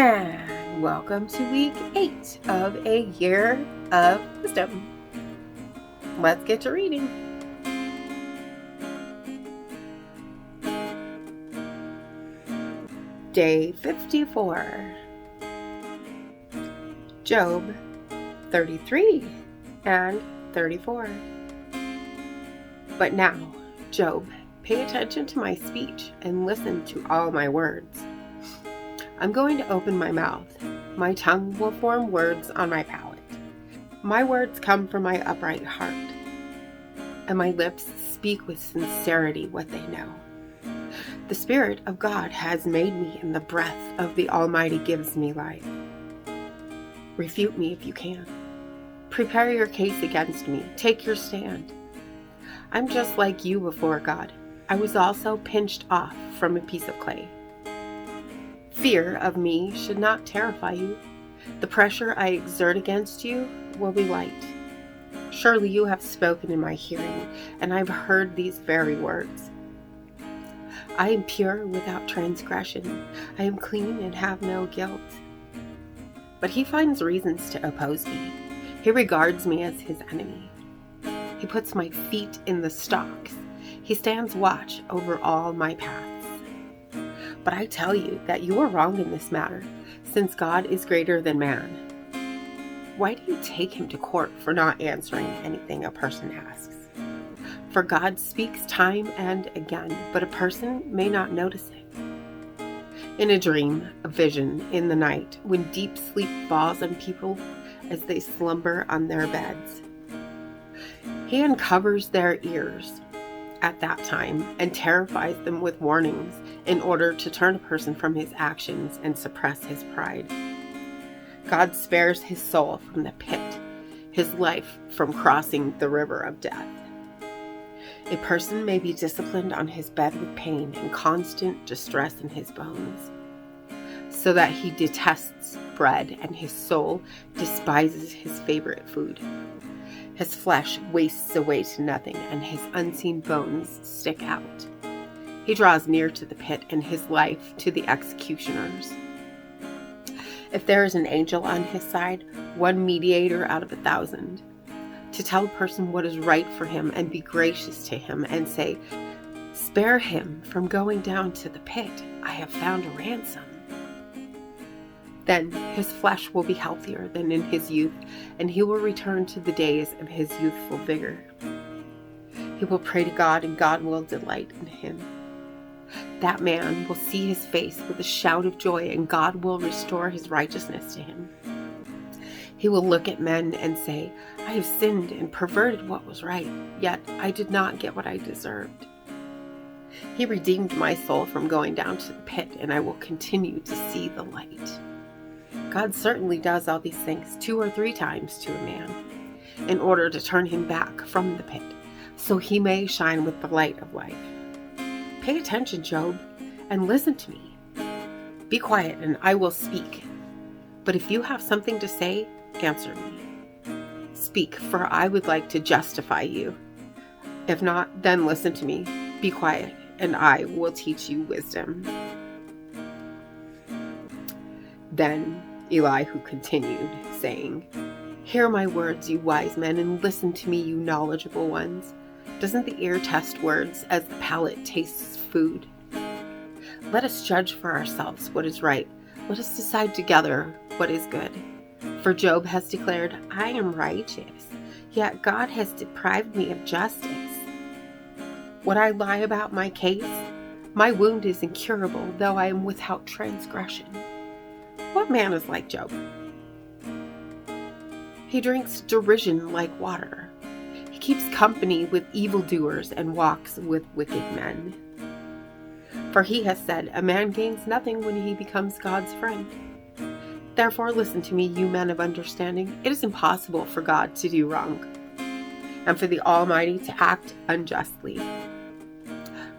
And welcome to week 8 of a year of wisdom. Let's get to reading. Day 54. Job 33 and 34. But now, Job, pay attention to my speech and listen to all my words. I'm going to open my mouth. My tongue will form words on my palate. My words come from my upright heart, and my lips speak with sincerity what they know. The Spirit of God has made me, and the breath of the Almighty gives me life. Refute me if you can. Prepare your case against me. Take your stand. I'm just like you before God. I was also pinched off from a piece of clay. Fear of me should not terrify you. The pressure I exert against you will be light. Surely you have spoken in my hearing, and I've heard these very words. I am pure without transgression. I am clean and have no guilt. But he finds reasons to oppose me. He regards me as his enemy. He puts my feet in the stocks. He stands watch over all my paths. But I tell you that you are wrong in this matter, since God is greater than man. Why do you take him to court for not answering anything a person asks? For God speaks time and again, but a person may not notice it. In a dream, a vision in the night, when deep sleep falls on people as they slumber on their beds, he uncovers their ears at that time and terrifies them with warnings in order to turn a person from his actions and suppress his pride. God spares his soul from the pit, his life from crossing the river of death. A person may be disciplined on his bed with pain and constant distress in his bones, so that he detests bread and his soul despises his favorite food. His flesh wastes away to nothing, and his unseen bones stick out. He draws near to the pit, and his life to the executioners. If there is an angel on his side, one mediator out of 1,000, to tell a person what is right for him and be gracious to him and say, "Spare him from going down to the pit. I have found a ransom." Then his flesh will be healthier than in his youth, and he will return to the days of his youthful vigor. He will pray to God, and God will delight in him. That man will see his face with a shout of joy, and God will restore his righteousness to him. He will look at men and say, "I have sinned and perverted what was right, yet I did not get what I deserved." He redeemed my soul from going down to the pit, and I will continue to see the light. God certainly does all these things 2 or 3 times to a man, in order to turn him back from the pit, so he may shine with the light of life. Pay attention, Job, and listen to me. Be quiet, and I will speak. But if you have something to say, answer me. Speak, for I would like to justify you. If not, then listen to me. Be quiet, and I will teach you wisdom. Then Elihu continued, saying, "Hear my words, you wise men, and listen to me, you knowledgeable ones. Doesn't the ear test words as the palate tastes food? Let us judge for ourselves what is right. Let us decide together what is good. For Job has declared, 'I am righteous,' yet God has deprived me of justice. Would I lie about my case? My wound is incurable, though I am without transgression. What man is like Job? He drinks derision like water. He keeps company with evildoers and walks with wicked men. For he has said, 'A man gains nothing when he becomes God's friend.' Therefore listen to me, you men of understanding. It is impossible for God to do wrong, and for the Almighty to act unjustly.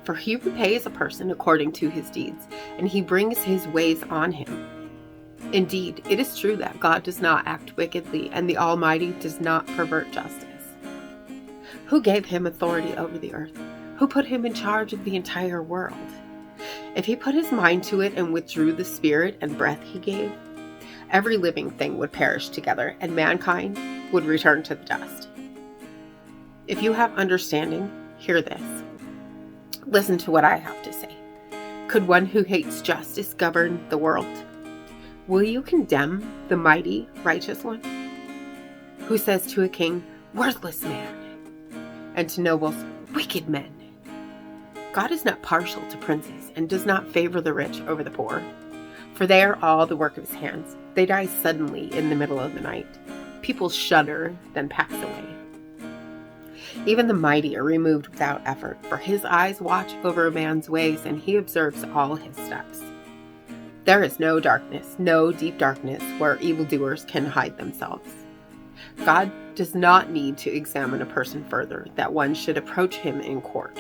For he repays a person according to his deeds, and he brings his ways on him. Indeed, it is true that God does not act wickedly, and the Almighty does not pervert justice. Who gave him authority over the earth? Who put him in charge of the entire world? If he put his mind to it and withdrew the spirit and breath he gave, every living thing would perish together, and mankind would return to the dust. If you have understanding, hear this. Listen to what I have to say. Could one who hates justice govern the world? Will you condemn the mighty, righteous one, who says to a king, worthless man, and to nobles, wicked men? God is not partial to princes and does not favor the rich over the poor, for they are all the work of his hands. They die suddenly in the middle of the night. People shudder, then pass away. Even the mighty are removed without effort, for his eyes watch over a man's ways, and he observes all his steps. There is no darkness, no deep darkness, where evildoers can hide themselves. God does not need to examine a person further, that one should approach him in court.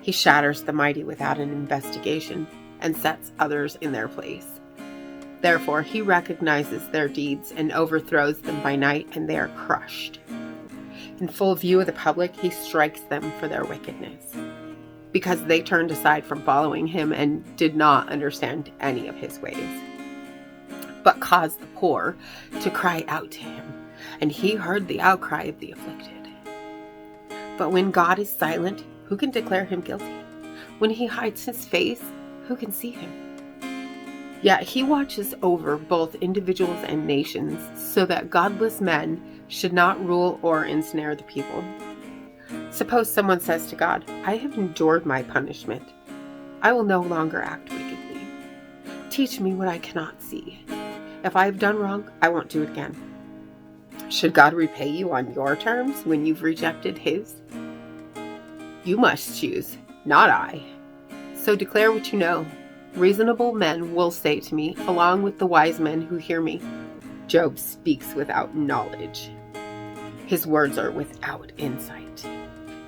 He shatters the mighty without an investigation, and sets others in their place. Therefore, he recognizes their deeds and overthrows them by night, and they are crushed. In full view of the public, he strikes them for their wickedness, because they turned aside from following him and did not understand any of his ways, but caused the poor to cry out to him, and he heard the outcry of the afflicted. But when God is silent, who can declare him guilty? When he hides his face, who can see him? Yet he watches over both individuals and nations, so that godless men should not rule or ensnare the people. Suppose someone says to God, I have endured my punishment. I will no longer act wickedly. Teach me what I cannot see. If I have done wrong, I won't do it again. Should God repay you on your terms when you've rejected his? You must choose, not I. So declare what you know. Reasonable men will say to me, along with the wise men who hear me, Job speaks without knowledge. His words are without insight.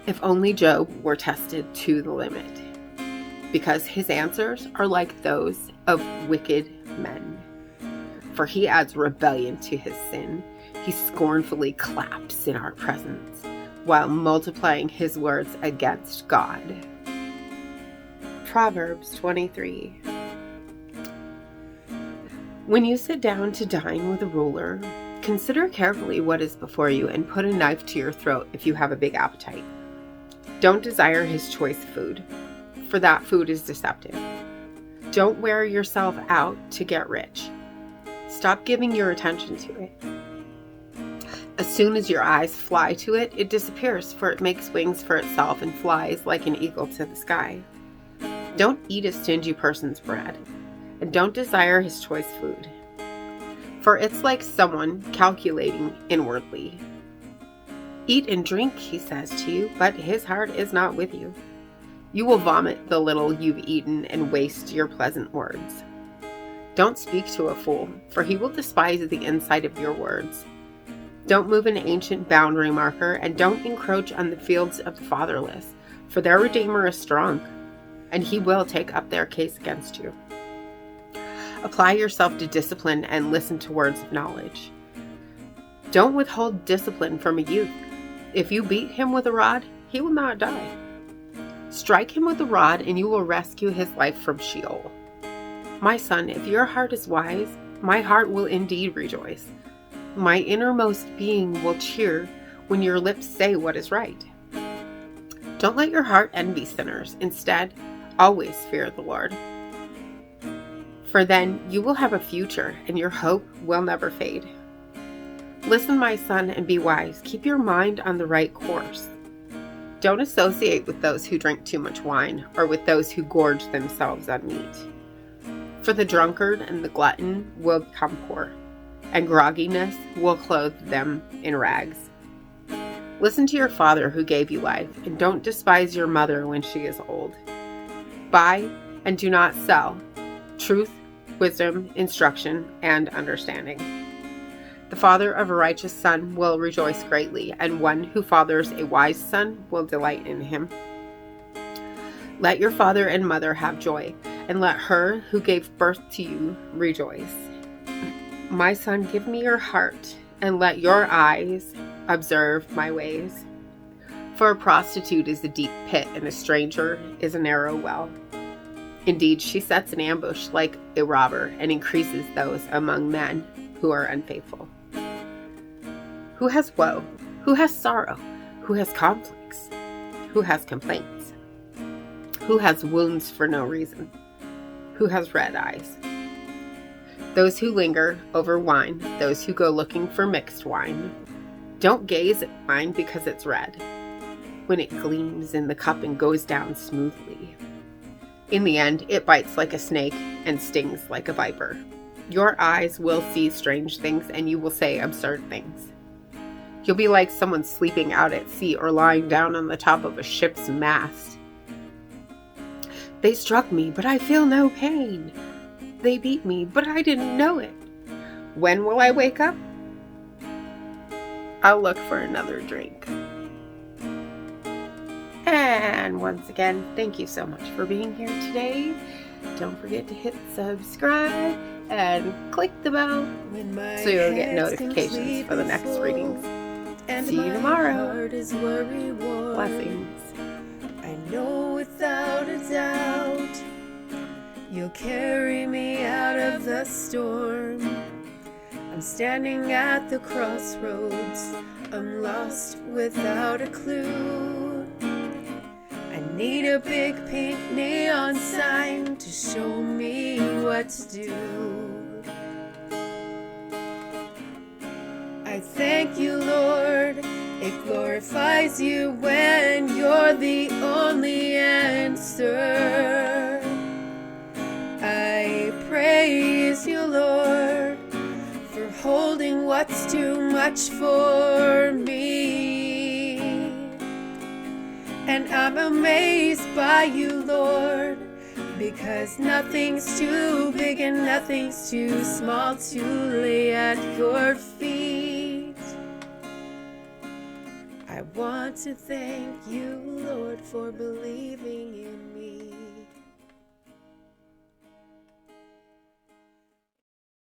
If only Job were tested to the limit, because his answers are like those of wicked men. For he adds rebellion to his sin. He scornfully claps in our presence, while multiplying his words against God. Proverbs 23. When you sit down to dine with a ruler, consider carefully what is before you and put a knife to your throat if you have a big appetite. Don't desire his choice food, for that food is deceptive. Don't wear yourself out to get rich. Stop giving your attention to it. As soon as your eyes fly to it, it disappears, for it makes wings for itself and flies like an eagle to the sky. Don't eat a stingy person's bread, and don't desire his choice food, for it's like someone calculating inwardly. Eat and drink, he says to you, but his heart is not with you. You will vomit the little you've eaten and waste your pleasant words. Don't speak to a fool, for he will despise the insight of your words. Don't move an ancient boundary marker, and don't encroach on the fields of the fatherless, for their Redeemer is strong, and he will take up their case against you. Apply yourself to discipline and listen to words of knowledge. Don't withhold discipline from a youth. If you beat him with a rod, he will not die. Strike him with a rod, and you will rescue his life from Sheol. My son, if your heart is wise, my heart will indeed rejoice. My innermost being will cheer when your lips say what is right. Don't let your heart envy sinners. Instead, always fear the Lord. For then you will have a future, and your hope will never fade. Listen, my son, and be wise. Keep your mind on the right course. Don't associate with those who drink too much wine, or with those who gorge themselves on meat. For the drunkard and the glutton will become poor, and grogginess will clothe them in rags. Listen to your father who gave you life, and don't despise your mother when she is old. Buy and do not sell truth, wisdom, instruction, and understanding. The father of a righteous son will rejoice greatly, and one who fathers a wise son will delight in him. Let your father and mother have joy, and let her who gave birth to you rejoice. My son, give me your heart, and let your eyes observe my ways. For a prostitute is a deep pit, and a stranger is a narrow well. Indeed, she sets an ambush like a robber and increases those among men who are unfaithful. Who has woe? Who has sorrow? Who has conflicts? Who has complaints? Who has wounds for no reason? Who has red eyes? Those who linger over wine, those who go looking for mixed wine. Don't gaze at wine because it's red, when it gleams in the cup and goes down smoothly. In the end, it bites like a snake and stings like a viper. Your eyes will see strange things and you will say absurd things. You'll be like someone sleeping out at sea or lying down on the top of a ship's mast. They struck me, but I feel no pain. They beat me, but I didn't know it. When will I wake up? I'll look for another drink. And once again, thank you so much for being here today. Don't forget to hit subscribe and click the bell so you'll get notifications for the next readings. See you tomorrow. Blessings. I know without a doubt you'll carry me out of the storm. I'm standing at the crossroads. I'm lost without a clue. I need a big pink neon sign to show me what to do. I thank you, Lord. It glorifies you when you're the only answer. I praise you, Lord, for holding what's too much for me. And I'm amazed by you, Lord, because nothing's too big and nothing's too small to lay at your feet. I want to thank you, Lord, for believing in me.